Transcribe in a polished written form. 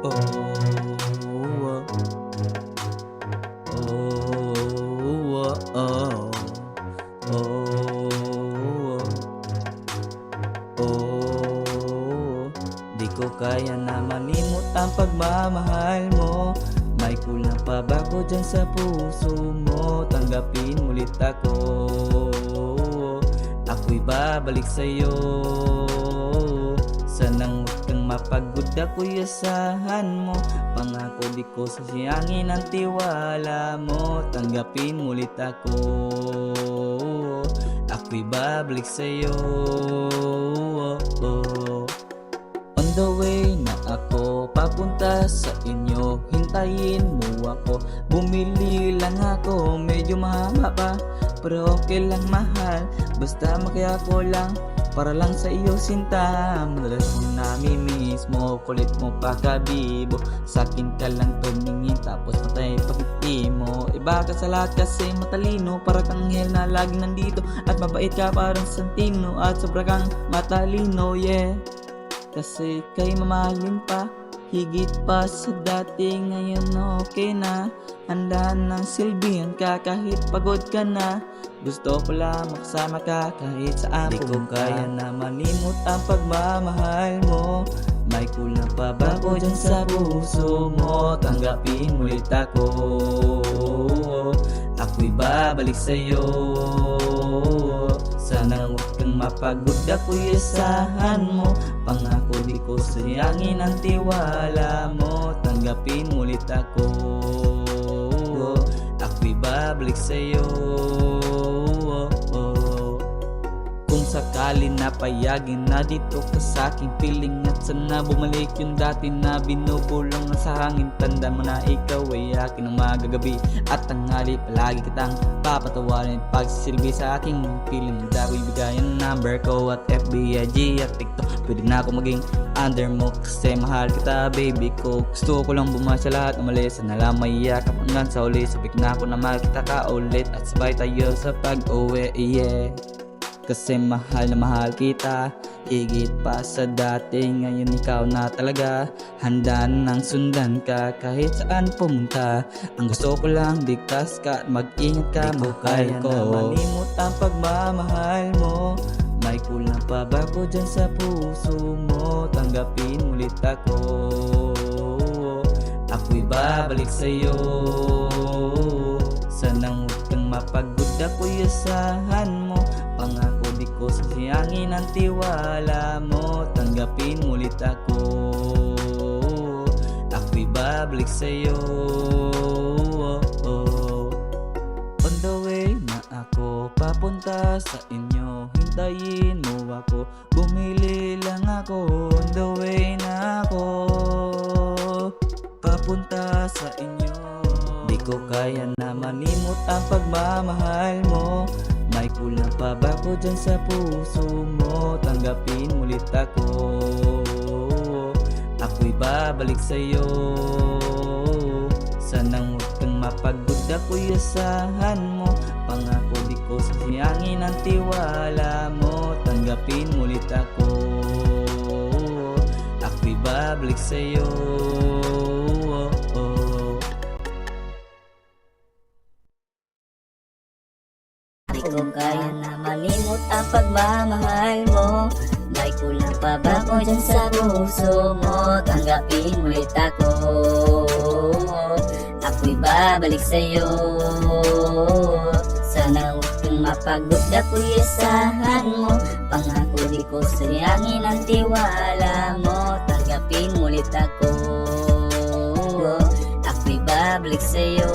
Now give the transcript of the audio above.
Oh, oh, oh, oh, oh, di ko kaya na malimot ang pagmamahal mo. May kulang pa ba ko dyan sa puso mo? Tanggapin ulit ako, ako'y babalik sa'yo. Sanang huwag kang mapagod, ako'y asahan mo. Pangako di ko sasayangin ang tiwala mo. Tanggapin ulit ako, ako'y babalik sa'yo. On the way na ako papunta sa inyo, hintayin mo ako. Bumili lang ako, medyo mahaba pa, pero okay lang mahal. Basta makaya ko lang, para lang sa iyo sinta. Madalas mo namimiss mo, kulit mo pagkabibo. Sa'kin ka lang tumingin, tapos matay pagiti mo. Iba ka sa lahat kasi matalino, para kang anghel na laging nandito. At mabait ka parang santino, at sobra kang matalino, yeah. Kasi kay mamahalin pa, higit pa sa dati. Ngayon okay na, handa ng silbihan ka kahit pagod ka na. Gusto ko lang makasama ka kahit saan pumunta. Di ko kaya na malimot ang pagmamahal mo. May kulang pa ba ko dyan sa puso mo? Tanggapin ulit ako, ako'y babalik sa'yo. Sana huwag kang mapagod, ako'y asahan mo. Pangako di ko sayangin ang tiwala mo. Tanggapin ulit ako, ako'y babalik sa'yo. Kung sakali napayagin na dito ka sa'king piling, at sana bumalik yung dati na binubulong na sa hangin. Tanda mo na ikaw ay akin ang magagabi at tanghali. Palagi kitang papatawarin pagsisilbi sa aking piling. Handa ko ibigay ang number ko at FB, IG at TikTok. Pwede na ako maging under mo kasi mahal kita baby ko. Gusto ko lang bumasya lahat umalis, sana lang may yakap hanggang sa uli. Sabik na ako na mahal kita ka ulit at sabay tayo sa pag-uwi, yeah. Kasi mahal na mahal kita, higit pa sa dati. Ngayon ikaw na talaga, handa nang sundan ka kahit saan pumunta. Ang gusto ko lang ligtas ka at mag-ingat ka, mahal ko. Di ko kaya na malimot ang pagmamahal mo. May kulang pa ba ko dyan sa puso mo? Tanggapin ulit ako, ako'y babalik sa'yo. Sanang huwag kang mapagod, ako'y asahan mo. Pangako di ko sasayangin ang tiwala mo. Tanggapin ulit ako, ako'y babalik sa'yo. On the way na ako papunta sa inyo, hintayin mo ako. Bumili lang ako, on the way na ako papunta sa inyo. Di ko kaya na malimot ang pagmamahal mo. May kulang pa ba ko dyan sa puso mo? Tanggapin ulit ako, ako'y babalik sa'yo. Sanang huwag kang mapagod, ako'y asahan mo. Pangako di ko sasayangin ang tiwala mo. Tanggapin ulit ako, ako'y babalik sa'yo. Di ko kaya na malimot ang pagmamahal mo. May kulang pa ba ko dyan sa puso mo? Tanggapin ulit ako, ako'y babalik sa'yo. Sana huwag kang mapagod, ako'y asahan mo. Pangako di ko sayangin ang tiwala mo. Tanggapin ulit ako, ako'y babalik sa'yo.